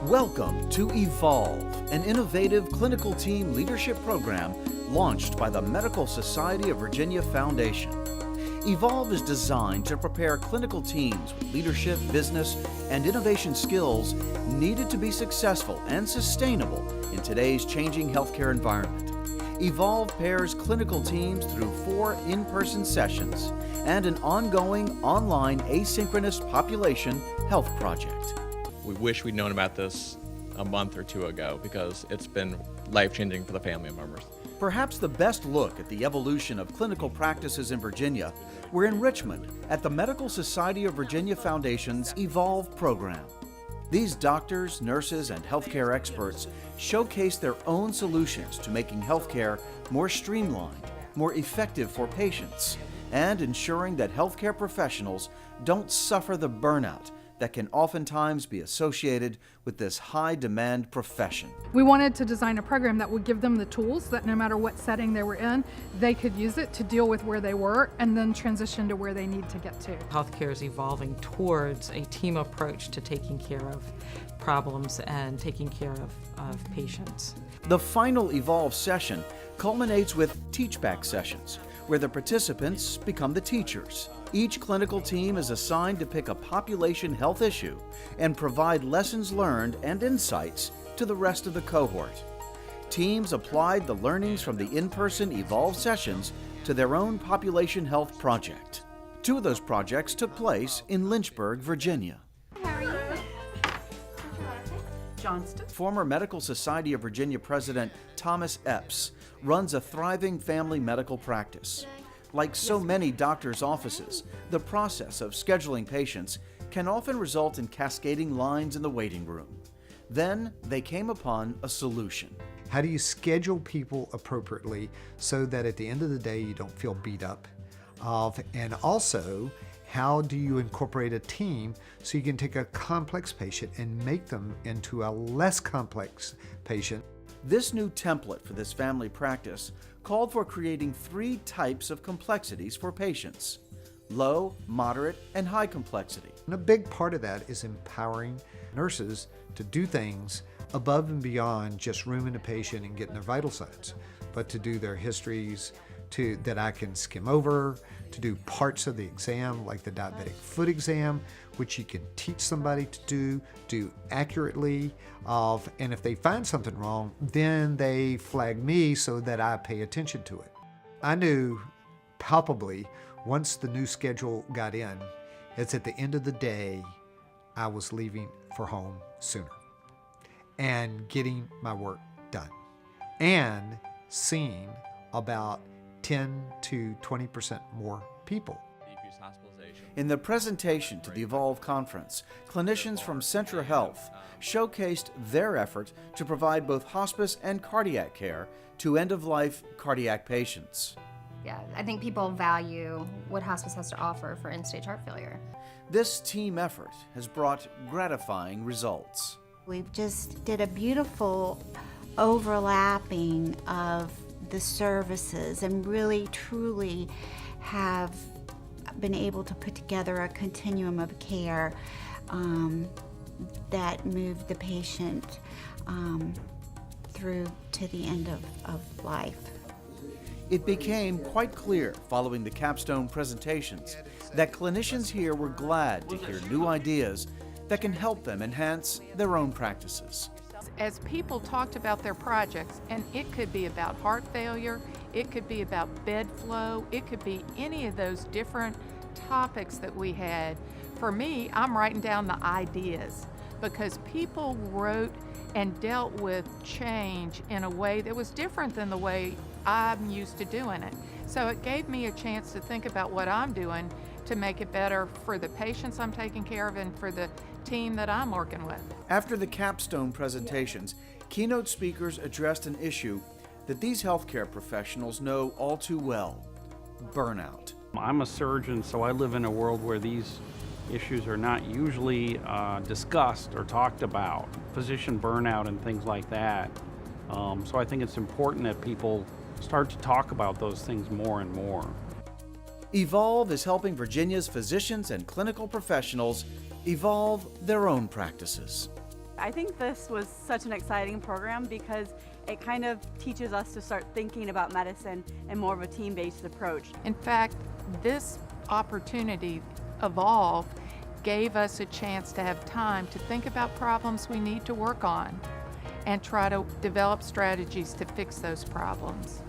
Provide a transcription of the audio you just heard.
Welcome to Evolve, an innovative clinical team leadership program launched by the Medical Society of Virginia Foundation. Evolve is designed to prepare clinical teams with leadership, business, and innovation skills needed to be successful and sustainable in today's changing healthcare environment. Evolve pairs clinical teams through 4 in-person sessions and an ongoing online asynchronous population health project. We wish we'd known about this a month or 2 ago because it's been life-changing for the family members. Perhaps the best look at the evolution of clinical practices in Virginia were in Richmond at the Medical Society of Virginia Foundation's Evolve program. These doctors, nurses, and healthcare experts showcase their own solutions to making healthcare more streamlined, more effective for patients, and ensuring that healthcare professionals don't suffer the burnout that can oftentimes be associated with this high-demand profession. We wanted to design a program that would give them the tools that no matter what setting they were in, they could use it to deal with where they were and then transition to where they need to get to. Healthcare is evolving towards a team approach to taking care of problems and taking care of patients. The final Evolve session culminates with teach-back sessions, where the participants become the teachers. Each clinical team is assigned to pick a population health issue and provide lessons learned and insights to the rest of the cohort. Teams applied the learnings from the in-person Evolve sessions to their own population health project. 2 of those projects took place in Lynchburg, Virginia. Johnston. Former Medical Society of Virginia President Thomas Epps runs a thriving family medical practice. Like so many doctors' offices, the process of scheduling patients can often result in cascading lines in the waiting room. Then they came upon a solution. How do you schedule people appropriately so that at the end of the day you don't feel beat up? And also, how do you incorporate a team so you can take a complex patient and make them into a less complex patient? This new template for this family practice called for creating 3 types of complexities for patients: low, moderate, and high complexity. And a big part of that is empowering nurses to do things above and beyond just rooming a patient and getting their vital signs, but to do their histories, that I can skim over, to do parts of the exam like the diabetic foot exam, which you can teach somebody to do accurately, and if they find something wrong, then they flag me so that I pay attention to it. I knew palpably once the new schedule got in, it's at the end of the day, I was leaving for home sooner and getting my work done and seeing about 10 to 20% more people. In the presentation to the Evolve conference, clinicians from Centra Health showcased their effort to provide both hospice and cardiac care to end-of-life cardiac patients. Yeah, I think people value what hospice has to offer for end-stage heart failure. This team effort has brought gratifying results. We've just did a beautiful overlapping of the services and really truly have been able to put together a continuum of care that moved the patient through to the end of life. It became quite clear following the capstone presentations that clinicians here were glad to hear new ideas that can help them enhance their own practices. As people talked about their projects, and it could be about heart failure, it could be about bed flow, it could be any of those different topics that we had. For me, I'm writing down the ideas because people wrote and dealt with change in a way that was different than the way I'm used to doing it. So it gave me a chance to think about what I'm doing to make it better for the patients I'm taking care of and for the team that I'm working with. After the capstone presentations, keynote speakers addressed an issue that these healthcare professionals know all too well: burnout. I'm a surgeon, so I live in a world where these issues are not usually discussed or talked about, physician burnout and things like that. So I think it's important that people start to talk about those things more and more. Evolve is helping Virginia's physicians and clinical professionals evolve their own practices. I think this was such an exciting program because it kind of teaches us to start thinking about medicine in more of a team-based approach. In fact, this opportunity, Evolve, gave us a chance to have time to think about problems we need to work on and try to develop strategies to fix those problems.